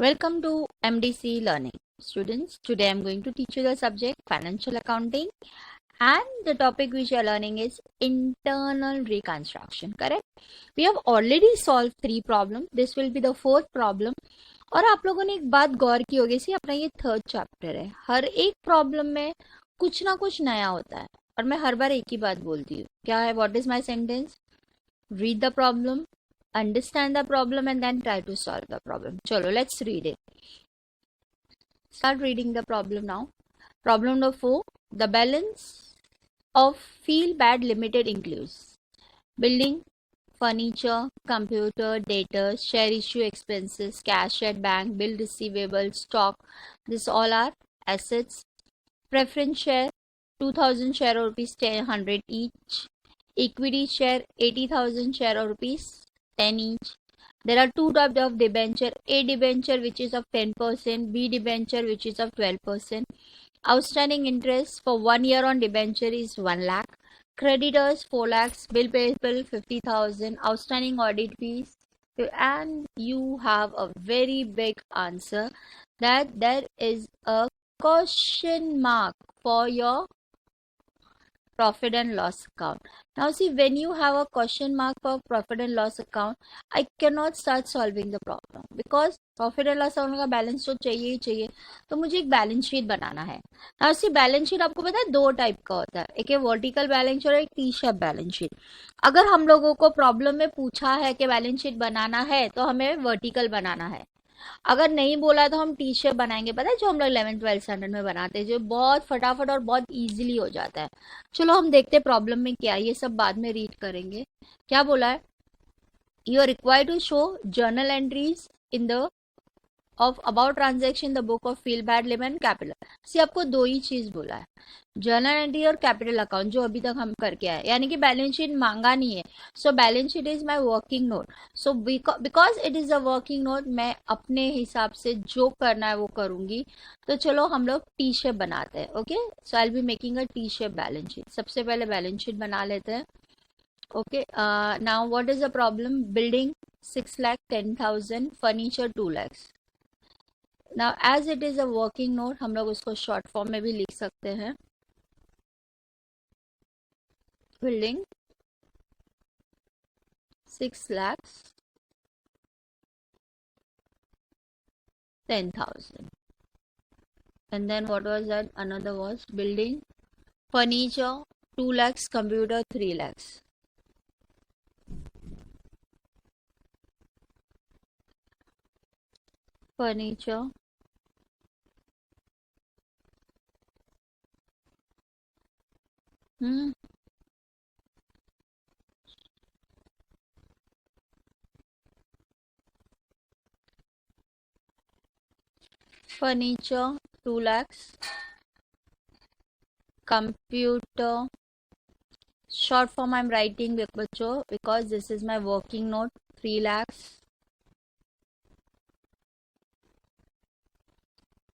Welcome to MDC Learning. Students, today I'm going to teach you the subject Financial Accounting and the topic which you are learning is Internal Reconstruction. Correct? We have already solved 3 problems. This will be the 4th problem. और आप लोगों ने एक बात गौर की होगी सी अपना ये 3rd चैप्टर है. हर एक प्रॉब्लम में कुछ ना कुछ नया होता है और मैं हर बार एक ही बात बोलती हूँ. क्या है? What is my sentence? Read the problem, understand the problem and then try to solve the problem. Chalo, let's read it. Start reading the problem now. Problem number 4. The balance of Feel Bad Limited includes building, furniture, computer, debtors, share issue expenses, cash at bank, bill receivable, stock. This all are assets. Preference share 2000 share of rupees 100 each. Equity share 80,000 share of rupees 10 each. There are two types of debenture, A debenture which is of 10%, B debenture which is of 12%. Outstanding interest for 1 year on debenture is 1 lakh. Creditors 4 lakhs, bill payable 50,000, outstanding audit fees, and you have a very big answer that there is a question mark for your profit and loss account. Now see, when you have a question mark for profit and loss account, I cannot start solving the problem because profit and loss account का balance तो चाहिए ही चाहिए. तो मुझे एक balance sheet बनाना है. now see, balance sheet आपको पता है दो टाइप का होता है. एक है वर्टिकल बैलेंस और एक टी शेप बैलेंस शीट. अगर हम लोगों को प्रॉब्लम में पूछा है कि बैलेंस शीट बनाना है तो हमें वर्टिकल बनाना है. अगर नहीं बोला तो हम टी शेप बनाएंगे. पता है जो हम लोग 11th 12th स्टैंडर्ड में बनाते हैं जो बहुत फटाफट और बहुत इजीली हो जाता है. चलो हम देखते हैं प्रॉब्लम में क्या है. ये सब बाद में रीड करेंगे. क्या बोला है? You are required to show journal entries in the of about transaction the book of feel bad limit capital. See आपको दो ही चीज बोला है, जर्नल एंट्री और कैपिटल अकाउंट जो अभी तक हम करके आए. यानी कि बैलेंस शीट मांगा नहीं है. So balance sheet is my working note. So because it is a working note मैं अपने हिसाब से जो करना है वो करूंगी. तो चलो हम लोग टी शेप बनाते हैं. Okay, so I will be making a T shape balance sheet. सबसे पहले बैलेंस शीट बना लेते हैं. Okay, now what is the problem? Building 6,10,000, furniture 2 lakhs. Now as it is a working note हम लोग उसको शॉर्ट फॉर्म में भी लिख सकते हैं. Building 6,10,000. And then what was that? Another was building, furniture 2 lakhs, computer 3 lakhs. Furniture furniture 2 lakhs, computer short form I'm writing because this is my working note 3 lakhs.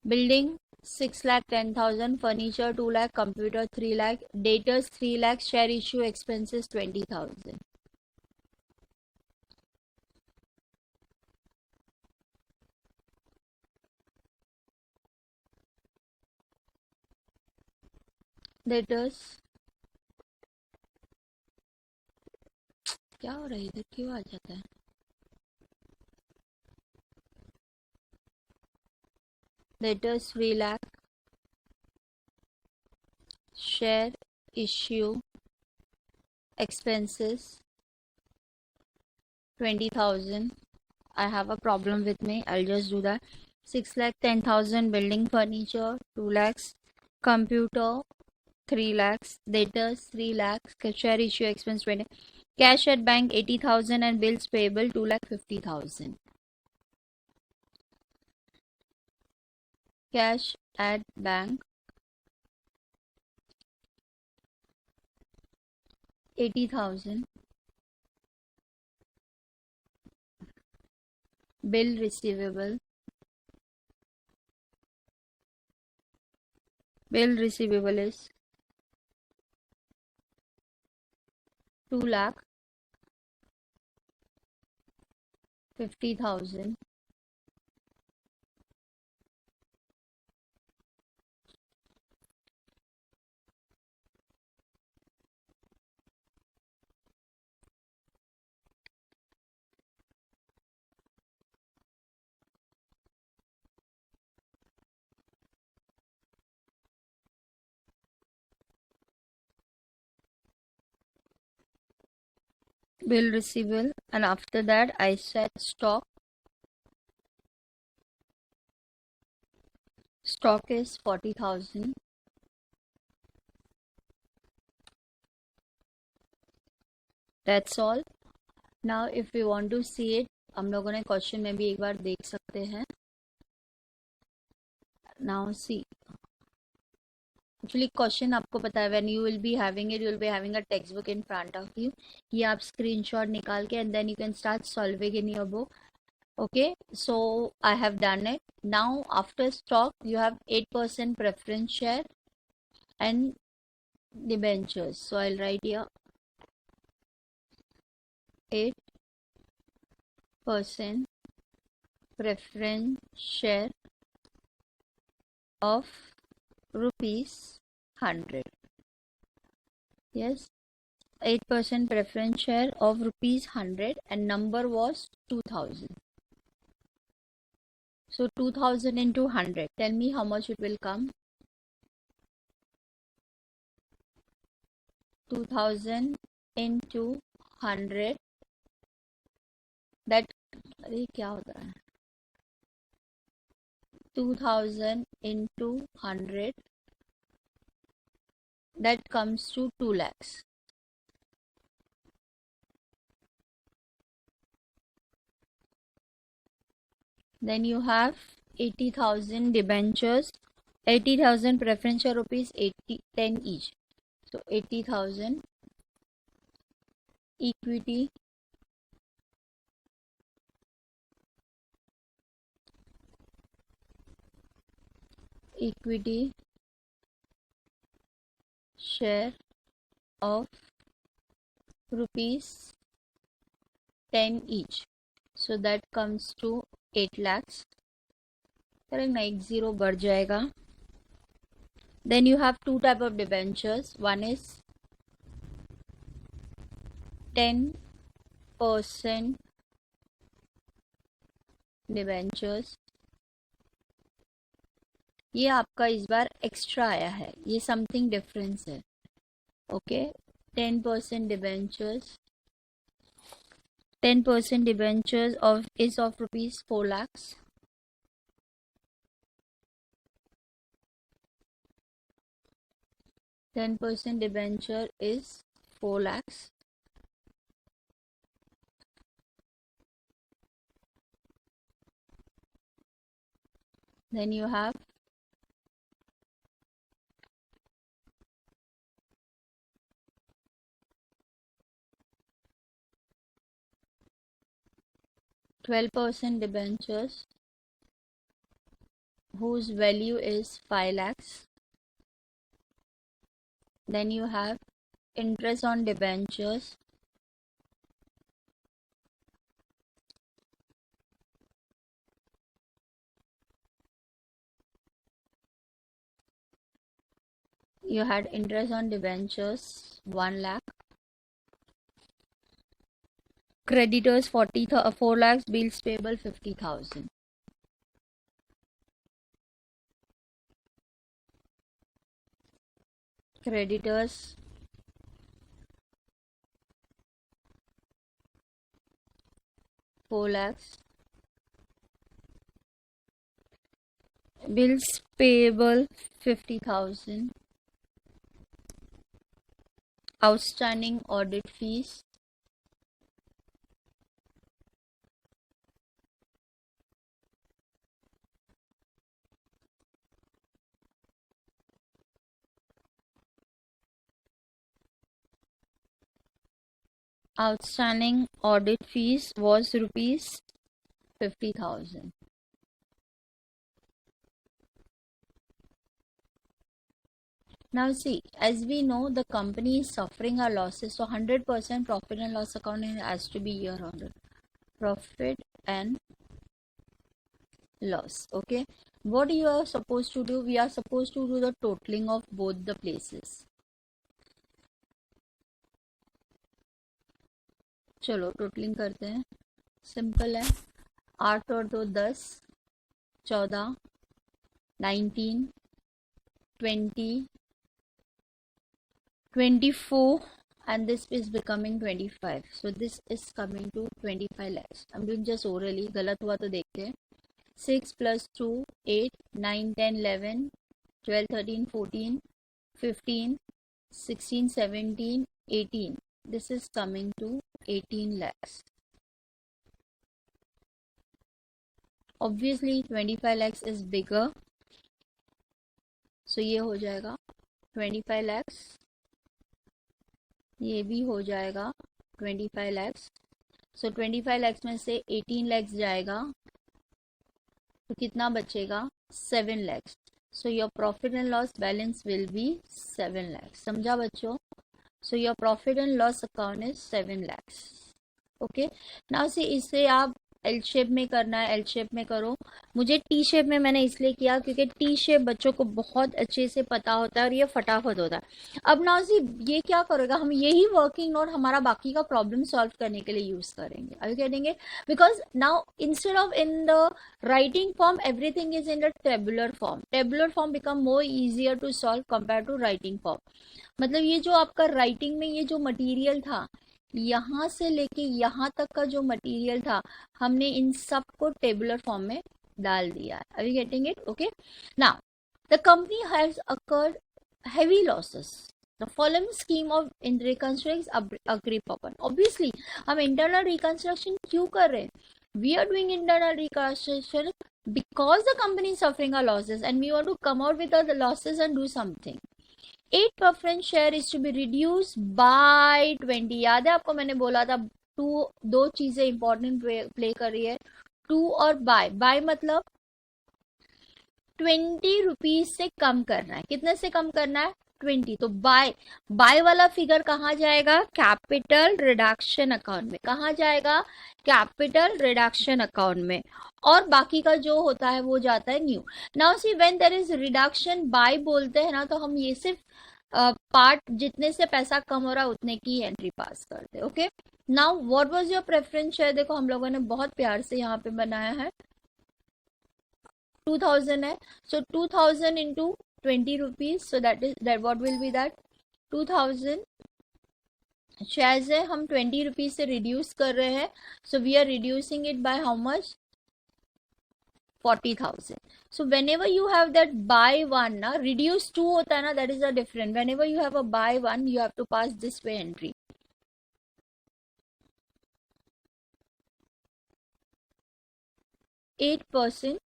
Building 6,10,000, furniture 2 lakh, computer 3 lakh, debtors 3 lakh, share issue expenses 20,000. Debtors क्या हो रहा है इधर, क्यों आ जाता है? Debtors 3 lakh, share issue expenses 20,000. I have a problem with me. I'll just do that. 6,10,000, building furniture 2 lakhs, computer 3 lakhs, debtors 3 lakhs, share issue expense 20, cash at bank 80,000 and bills payable 2,50,000. Cash at bank 80,000, bill receivable is 2 lakh 50,000. bill receivable, and after that I said stock. Stock is 40,000. That's all. Now if we want to see it, हम लोगों ने question में भी एक बार देख सकते हैं. Now see, actually question आपको पता है, when you will be having it, you will be having a text book in front of you. ये आप स्क्रीनशॉट निकाल के and then you can start solving in your book. Okay, so I have done it. Now after stock you have 8% preference share and debentures. So I'll write here 8% preference share of rupees 100. Yes, 8% preference share of rupees 100 and number was 2000. So 2000 into 100. Tell me how much it will come. 2000 into 100. That अरे क्या होता है? 2000 into 100. That comes to 2 lakhs. Then you have 80,000 debentures, 80,000 preferential rupees, 10 each. So 80,000 equity share of rupees 10 each. So that comes to 8 lakhs. Correct ना, एक zero बढ़ जाएगा. Then you have two type of debentures. One is 10% debentures. ये आपका इस बार extra आया है, ये समथिंग डिफरेंस है. Okay, 10% debentures. 10% debentures is of rupees 4 lakhs. %10 debenture is 4 lakhs. Then you have 12% debentures whose value is 5 lakhs. Then you have interest on debentures. You had interest on debentures 1 lakh. Creditors 4 lakhs, bills payable 50,000. Creditors 4 lakhs, bills payable 50,000, outstanding audit fees was rupees 50,000. Now see, as we know, the company is suffering a losses, so 100% profit and loss account has to be here on profit and loss. Okay, what you are supposed to do? We are supposed to do the totaling of both the places. चलो totalling करते हैं, simple है. 8 और 2 10, 14, 19, 20, 24 and this is becoming 25. So this is coming to 25 lakhs. I'm doing just orally. गलत हुआ तो देखते हैं. 6 plus 2, 8, 9, 10, 11, 12, 13, 14, 15, 16, 17, 18. This is coming to 18 lakhs. Obviously 25 lakhs is bigger. So ये हो जाएगा 25 lakhs. ये भी हो जाएगा 25 lakhs. So 25 lakhs में से 18 lakhs जाएगा तो कितना बचेगा 7 lakhs. So your profit and loss balance will be 7 lakhs. समझा बच्चों? So your profit and loss account is 7 lakhs. Okay. Now see इसे आप एल शेप में करना है, एल शेप में करो. मुझे टी शेप में मैंने इसलिए किया क्योंकि टी शेप बच्चों को बहुत अच्छे से पता होता है और ये फटाफट होता है. अब नाउ सी ये क्या करेगा, हम यही वर्किंग नोट हमारा बाकी का प्रॉब्लम सॉल्व करने के लिए यूज करेंगे. अभी कहेंगे because now instead of in the writing form everything is in the tabular form. Tabular form become more easier to solve compare to writing form. मतलब ये जो आपका राइटिंग में ये जो मटीरियल था, यहाँ से लेके यहाँ तक का जो मटेरियल था, हमने इन सब को टेबुलर फॉर्म में डाल दिया है. Are you getting it? Okay. Now the company has occurred heavy losses. The following scheme of in reconstruction agree upon. Obviously हम इंटरनल रिकंस्ट्रक्शन क्यों कर रहे हैं? We are doing internal reconstruction because the company is suffering a losses and we want to come out with the losses and do something. 8 preference share is to be reduced by 20. याद है आपको मैंने बोला था दो चीजें important play कर रही है, 2 और बाय. बाय मतलब 20 रुपीज से कम करना है. कितने से कम करना है? 20. तो बाय वाला फिगर कहाँ जाएगा? कैपिटल रिडक्शन अकाउंट में. कहाँ जाएगा? कैपिटल रिडक्शन अकाउंट में. और बाकी का जो होता है वो जाता है new. Now see when there is reduction by बोलते हैं ना, तो हम ये सिर्फ पार्ट जितने से पैसा कम हो रहा है उतने की एंट्री पास करते. Okay. Now what was your preference share? देखो हम लोगों ने बहुत प्यार से यहाँ पे बनाया है. 2000 है. सो 2000 into 20 rupees. So that what will be that? 2000 shares है, हम 20 रुपीज से रिड्यूस कर रहे हैं. So we are reducing it by how much? 40,000. So whenever you have that buy one, ना reduce 2 होता है ना, that is the difference. Whenever you have a buy one, you have to pass this way entry. Eight percent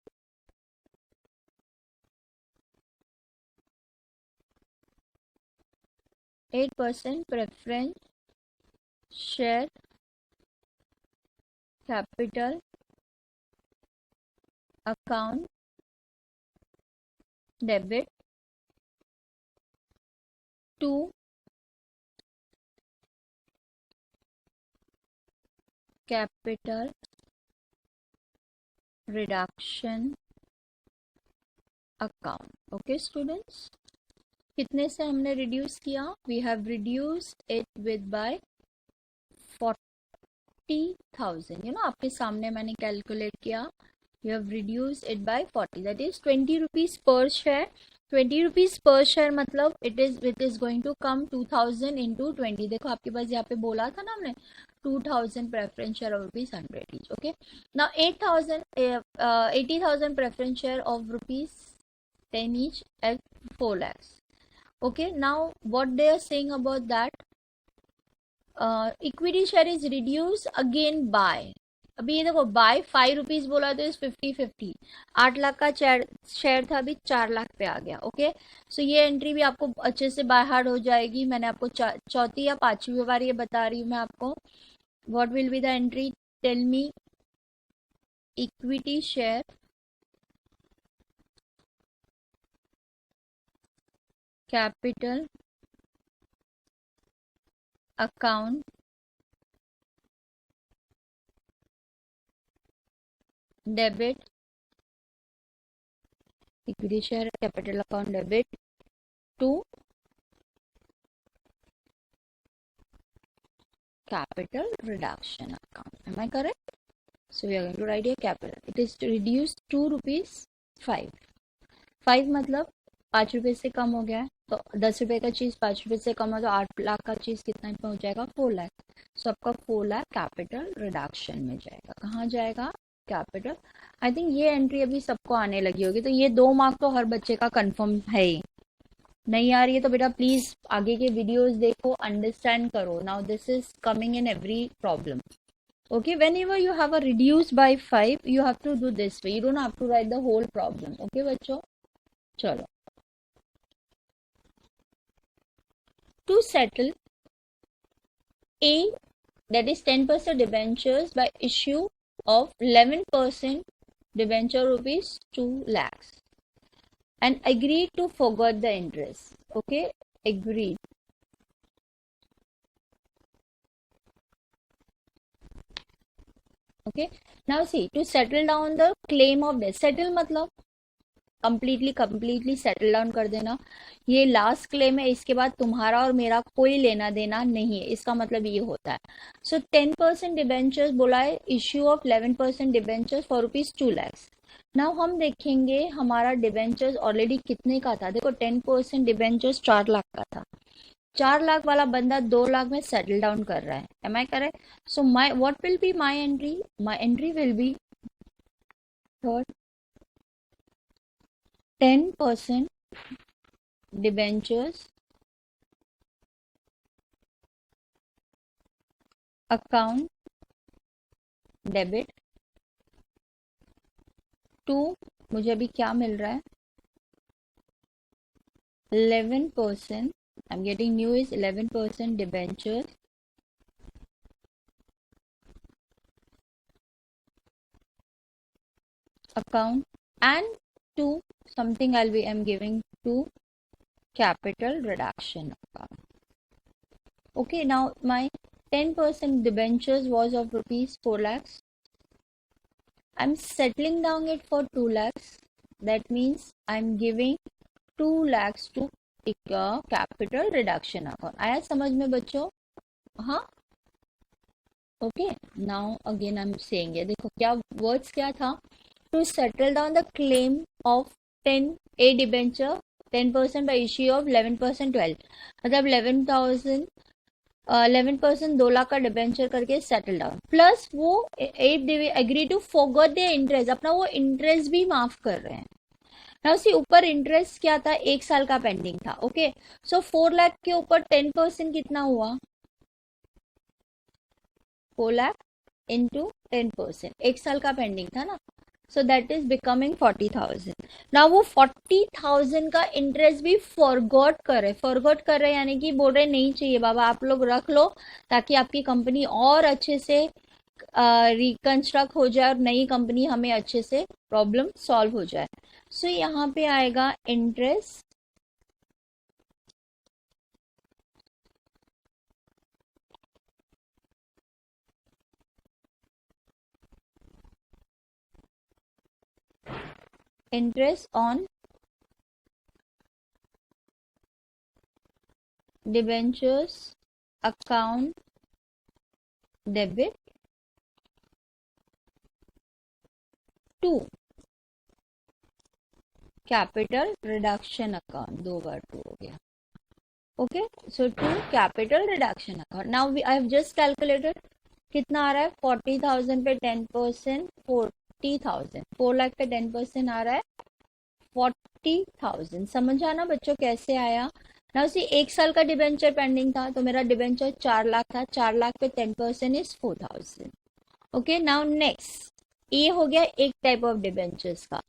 preference share capital account debit to capital reduction account. Okay students, कितने से हमने reduce किया? We have reduced it with by 40,000. You know आपके सामने मैंने calculate किया. You have reduced it by 40. That is 20 rupees per share. 20 rupees per share मतलब it is going to come 2000 into 20. देखो आपके पास यहाँ पे बोला था ना हमने 2000 preference share of rupees 100 each. Okay. Now 80,000 preference share of rupees 10 each at 4 lakhs. Okay, now what they are saying about that, equity share is reduced again by. अभी ये देखो बाय 5 रुपीज बोला तो इस 50-50 8 लाख का शेयर था, अभी 4 लाख पे आ गया. ओके. सो ये एंट्री भी आपको अच्छे से बाय हार्ड हो जाएगी. मैंने आपको चौथी या पांचवी बार ये बता रही हूँ मैं आपको. What will be the entry? Tell me. Equity share capital account debit. Equity share capital account debit to capital reduction account. Am I correct? So we are going to write here capital. It is to reduce 2 rupees 5. 5 मतलब 5 रुपए से कम हो गया है, तो 10 रुपए का चीज 5 रुपए से कम है तो 8 लाख का चीज कितना में हो जाएगा, 4 लाख। सो आपका 4 लाख कैपिटल रिडक्शन में जाएगा। कहाँ जाएगा, कैपिटल। आई थिंक ये एंट्री अभी सबको आने लगी होगी, तो ये 2 मार्क तो हर बच्चे का कंफर्म है ही। नहीं आ रही है तो बेटा प्लीज आगे के वीडियोस देखो, अंडरस्टैंड करो। Now this is coming in every problem. Okay, whenever you have a reduce by 5, you have to do this way. You don't have to write the whole problem. Okay, बच्चों, चलो। To settle A, that is 10% debentures by issue of 11% debenture rupees 2 lakhs and agreed to forget the interest. Okay, agreed. Okay, now see, to settle down the claim of debt. Settle मतलब completely settle down कर देना। ये last claim है, इसके बाद तुम्हारा और मेरा कोई लेना देना नहीं है, इसका मतलब ये होता है। सो 10% डिबेंचर्स बोला है, issue of 11% debentures for ₹2 lakhs। Now हम देखेंगे हमारा डिबेंचर्स ऑलरेडी कितने का था। देखो 10% डिबेंचर्स 4 लाख का था। 4 लाख वाला बंदा 2 लाख में सेटल डाउन कर रहा है। Am I correct? So my what will be my entry? My entry will be third 10% debentures account debit to, मुझे अभी क्या मिल रहा है, 11%, I'm getting new is 11% debentures account and to something I'm giving to capital reduction account. Okay, now my 10% debentures was of ₹4 lakhs. I'm settling down it for 2 lakhs. That means I'm giving 2 lakhs to capital reduction account. आया समझ में बच्चों? हाँ, okay. Now again I am saying, ये देखो क्या words क्या था, to settle down the claim of 10 a debenture 10% by issue of 11% 12, मतलब 11% 2 लाख का डिबेंचर करके सेटल डाउन, प्लस वो agree to forgot their interest, अपना वो इंटरेस्ट भी माफ कर रहे हैं ना। उसी ऊपर इंटरेस्ट क्या था, 1 साल का पेंडिंग था। ओके, सो 4 लाख के ऊपर 10% कितना हुआ, 4 लाख इंटू 10%, 1 साल का पेंडिंग था ना। So that is becoming 40,000। ना वो 40,000 का इंटरेस्ट भी फॉरगॉट कर रहे यानी कि बोल रहे नहीं चाहिए बाबा, आप लोग रख लो ताकि आपकी कंपनी और अच्छे से रिकंस्ट्रक्ट हो जाए और नई कंपनी हमें अच्छे से प्रॉब्लम सॉल्व हो जाए। सो यहाँ पे आएगा interest on debentures account debit to capital reduction account, 2 बार 2 हो गया। Okay, so to capital reduction account. Now I have just calculated कितना आ रहा है, 40,000 पे 10%, 40,000, 4 लाख पे 10% आ रहा है 40,000। समझ आना बच्चों कैसे आया ना। उसी 1 साल का डिबेंचर पेंडिंग था तो मेरा डिबेंचर 4 लाख था, 4 लाख पे 10% इज 4,000। ओके, नाउ नेक्स्ट, ये हो गया एक टाइप ऑफ डिबेंचर्स का।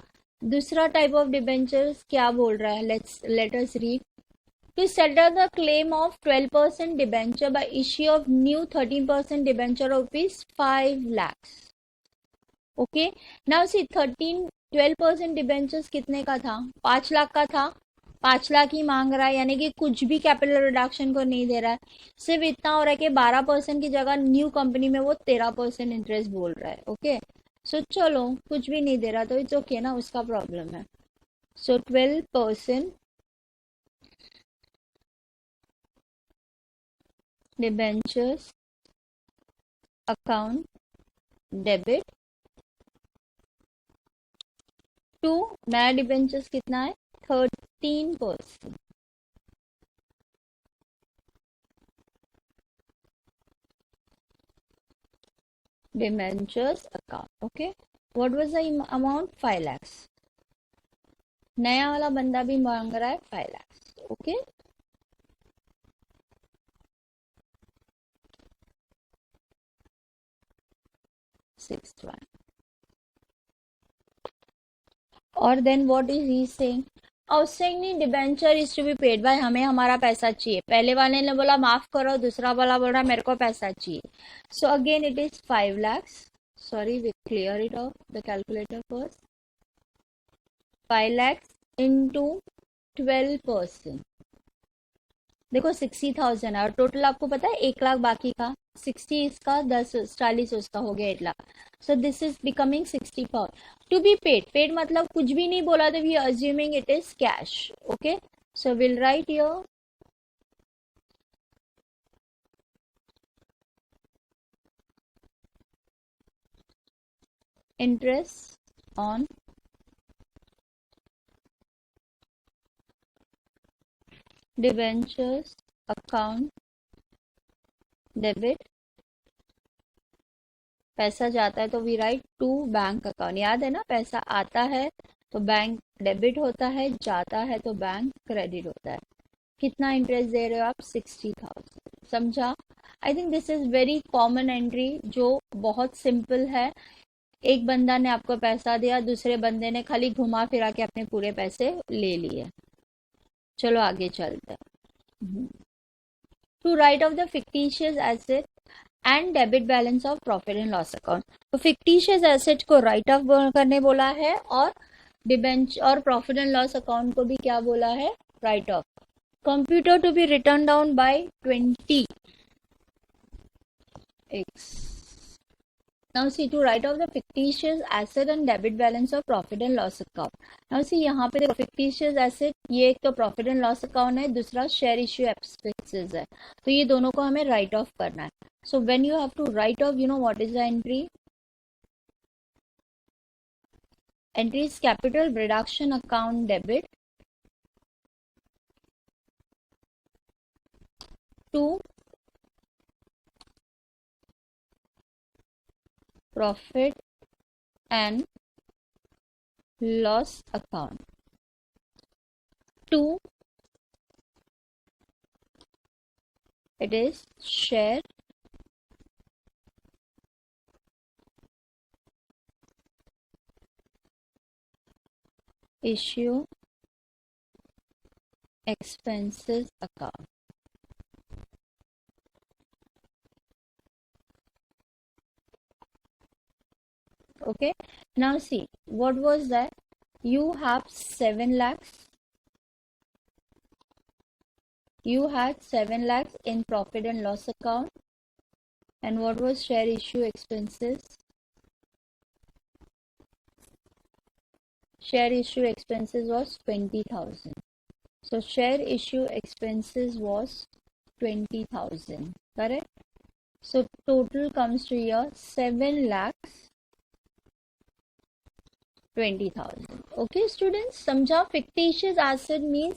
दूसरा टाइप ऑफ डिबेंचर्स क्या बोल रहा है, let us read. To settle the claim of 12% debenture by issue of new 13% debenture of ₹5 lakhs. Okay, now see 12% debentures कितने का था, 5 लाख का था। 5 लाख ही मांग रहा है यानी कि कुछ भी कैपिटल रिडक्शन को नहीं दे रहा है, सिर्फ इतना हो रहा है कि 12% की जगह न्यू कंपनी में वो 13% इंटरेस्ट बोल रहा है। ओके, सो चलो कुछ भी नहीं दे रहा तो इट्स ओके ना, उसका प्रॉब्लम है। सो 12% डिबेंचर्स अकाउंट डेबिट टू, नया डिबेंचर्स कितना है, 15%. Debentures account. Okay. What was the amount? 5 lakhs. नया वाला बंदा भी मांग रहा है 5 lakhs. Okay. Sixth one. और then what is he saying? Outstanding debenture is to be paid by, हमें हमारा पैसा चाहिए. पहले वाले ने बोला माफ करो, दूसरा वाला बोल रहा मेरे को पैसा चाहिए. So again it is 5 lakhs. Sorry, we clear it off the calculator first. 5 lakhs into 12%. देखो 60,000 है और टोटल आपको पता है 1 लाख बाकी का. 60 इसका, 10 40 उसका, हो गया 8 lakh. So this is becoming 64 to be paid. Paid मतलब कुछ भी नहीं बोला, तो we are assuming it is cash. Okay, so will write your interest on debentures account debit. पैसा जाता है तो we write to bank account. याद है ना, पैसा आता है तो बैंक डेबिट होता है, जाता है तो बैंक क्रेडिट होता है. कितना इंटरेस्ट दे रहे हो आप? 60,000. समझा? I think this is very common entry जो बहुत सिंपल है. एक बंदा ने आपको पैसा दिया, दूसरे बंदे ने खाली घुमा फिरा के अपने पूरे पैसे ले लिए. चलो आगे चलते हैं. To write off the fictitious asset and debit balance of profit and loss account. तो फिक्टिशियस एसेट को राइट ऑफ करने बोला है, और डिबेंच और प्रॉफिट एंड लॉस अकाउंट को भी क्या बोला है? Write off. Computer to be written down by 20x. Now see, to write off the fictitious asset and debit balance of profit and loss account. Now see, यहाँ पे देखो fictitious asset, ये एक तो profit and loss account है, दूसरा share issue expenses है. तो ये दोनों को हमें write off करना है. So when you have to write off, you know what is the entry? Entry is capital reduction account debit to profit and loss account. To it is share issue expenses account. Okay, now see, what was that? You have 7 lakhs. You had 7 lakhs in profit and loss account. And what was share issue expenses? Share issue expenses was 20,000. So share issue expenses was 20,000. Correct? So total comes to here 7 lakhs 20,000. Okay, students, समझा? Fictitious asset means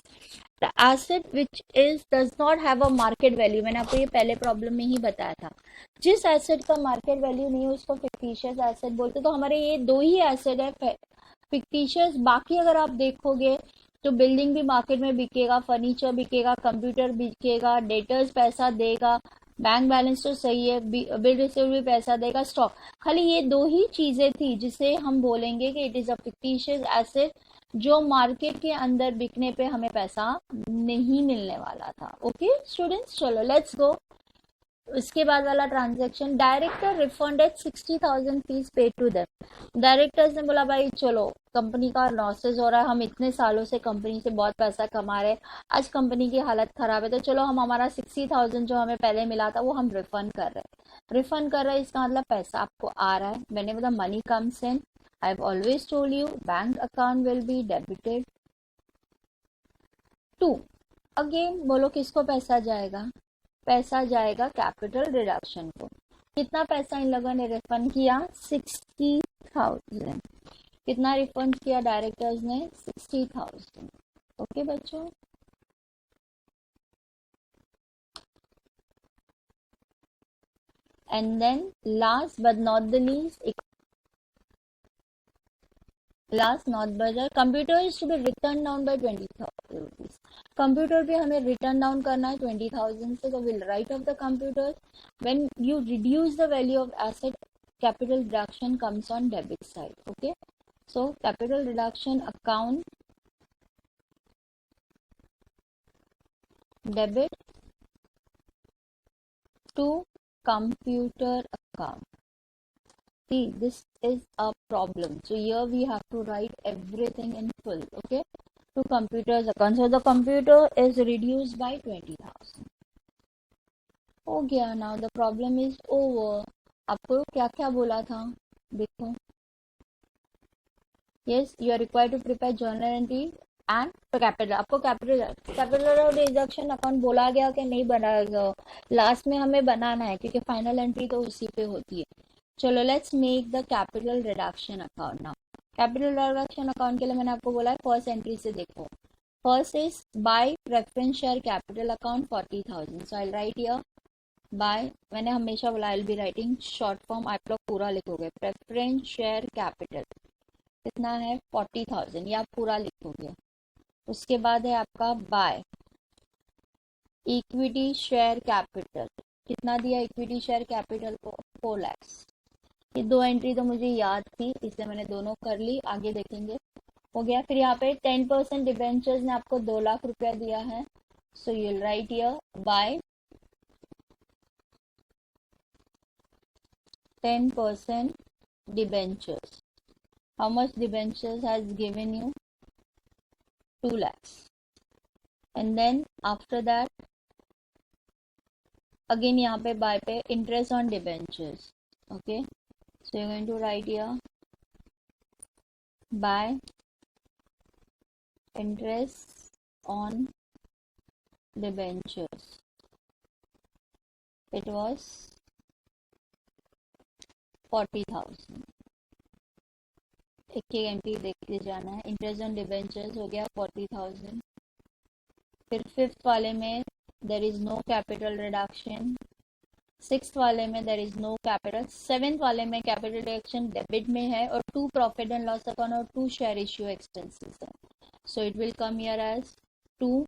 the asset which does not have a market value. मैंने आपको ये पहले problem में ही बताया था. जिस asset का मार्केट वैल्यू नहीं है उसको फिक्टिशियस एसेट बोलते. तो हमारे ये दो ही एसेट है फिक्टिशियस. बाकी अगर आप देखोगे तो बिल्डिंग भी मार्केट में बिकेगा, फर्नीचर बिकेगा, कंप्यूटर बिकेगा, डेटर्स पैसा देगा, बैंक बैलेंस तो सही है, बिल रिसीव भी पैसा देगा, स्टॉक. खाली ये दो ही चीजें थी जिसे हम बोलेंगे कि it is a fictitious asset जो मार्केट के अंदर बिकने पे हमें पैसा नहीं मिलने वाला था. ओके स्टूडेंट्स, चलो लेट्स गो. उसके बाद वाला transaction, director refunded 60,000 fees paid to them. Directors ने बोला भाई चलो कंपनी का लॉसेस हो रहा है, हम इतने सालों से कंपनी से बहुत पैसा कमा रहे हैं, आज कंपनी की हालत खराब है, तो चलो हम हमारा 60,000 जो हमें पहले मिला था वो हम रिफंड कर रहे हैं. रिफंड कर रहे हैं इसका मतलब पैसा आपको आ रहा है. मैंने बोला money comes in. I have always told you bank account will be debited to. Again बोलो किसको पैसा जाएगा? पैसा जाएगा कैपिटल रिडक्शन को. कितना पैसा इन लोगों ने रिफंड किया? 60,000. कितना रिफंड किया डायरेक्टर्स ने? 60,000. ओके बच्चों, and then last but not the least, last not but the computer is to be written down by 20,000 rupees. Computer पे हमें रिटर्न डाउन करना है 20,000 से, तो will write off the computer when you reduce the value of asset, capital reduction comes on debit side. Okay, so capital reduction account debit to computer account. See, this is a problem, so here we have to write everything in full. Okay, to computer's account, so the computer is reduced by 20,000. हो गया. now the problem is over. आपको क्या क्या बोला था देखो. yes, you are required to prepare journal entry and capital. आपको capital और डिडक्शन अकाउंट बोला गया कि नहीं बनाया गया, लास्ट में हमें बनाना है क्योंकि फाइनल एंट्री तो उसी पे होती है. चलो let's make the capital reduction account. Now capital reduction account के लिए मैंने आपको बोला है फर्स्ट एंट्री से देखो. First is by preference share capital account 40,000. So I right here bye, मैंने हमेशा बोला आई will be writing short form, आप लोग पूरा लिखोगे. प्रेफरेंस शेयर कैपिटल कितना है 40,000, ये आप पूरा लिखोगे. उसके बाद है आपका बाय इक्विटी शेयर कैपिटल. कितना दिया इक्विटी शेयर कैपिटल को 4 लाख. ये दो एंट्री तो मुझे याद थी इसलिए मैंने दोनों कर ली, आगे देखेंगे. हो गया. फिर यहाँ पे 10% डिबेंचर्स ने आपको 2 लाख रुपया दिया है. So you will write here bye 10% debentures. How much debentures has given you? 2 lakhs. And then after that again यहाँ पे buy पे interest on debentures. Okay, so you're going to write here buy interest on debentures. It was 40,000. एक entry देखते जाना है. Interest on debentures हो गया 40,000. फिर फिफ्थ वाले में there is no capital reduction. Sixth वाले में there is no capital. Seventh वाले में कैपिटल रिडक्शन डेबिट में है और 2 प्रॉफिट एंड लॉस अकाउंट और 2 शेयर इश्यू एक्सपेंसेस है. So it will come here as 2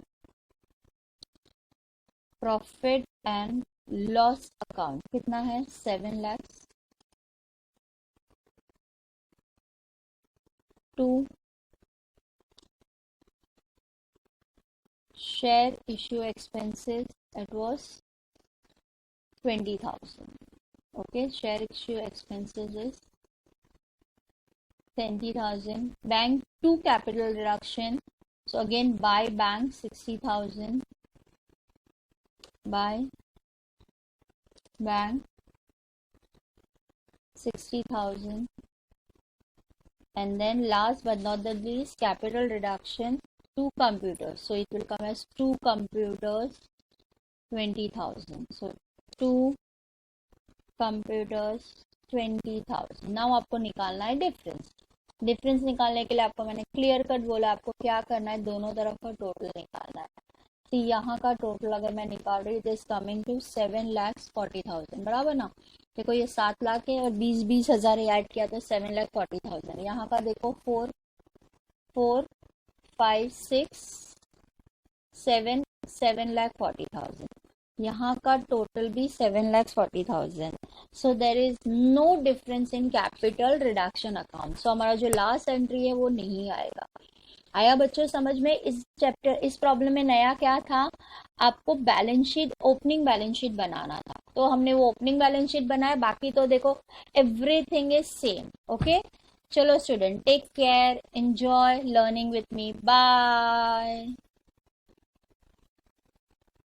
profit and loss account. कितना है 7 lakh. 2 share issue expenses, it was 20,000. Okay, share issue expenses is 20,000. Bank 2 capital reduction, so again buy bank 60,000. Buy bank 60,000. And then last but not the least, capital reduction 2 computers. So it will come as 2 computers 20,000. So 2 computers 20,000. Now आपको निकालना है difference. Difference निकालने के लिए आपको मैंने clear cut बोला आपको क्या करना है, दोनों तरफ का टोटल निकालना है. तो यहाँ का टोटल अगर मैं निकाल रही हूँ इट इज कमिंग टू 7,40,000. बराबर ना. देखो ये 7 लाख है और 20 हजार ऐड किया तो 7,40,000. यहाँ का देखो 4 4 5 6 7 7,40,000. यहाँ का टोटल भी 7,40,000. So there is no difference in capital reduction account. So हमारा जो लास्ट एंट्री है वो नहीं आएगा. आया बच्चों समझ में. इस चैप्टर इस प्रॉब्लम में नया क्या था, आपको balance sheet opening balance sheet बनाना था. तो हमने वो ओपनिंग बैलेंस शीट बनाया, बाकी तो देखो एवरीथिंग इज सेम. ओके, चलो student take care, enjoy learning with me. Bye.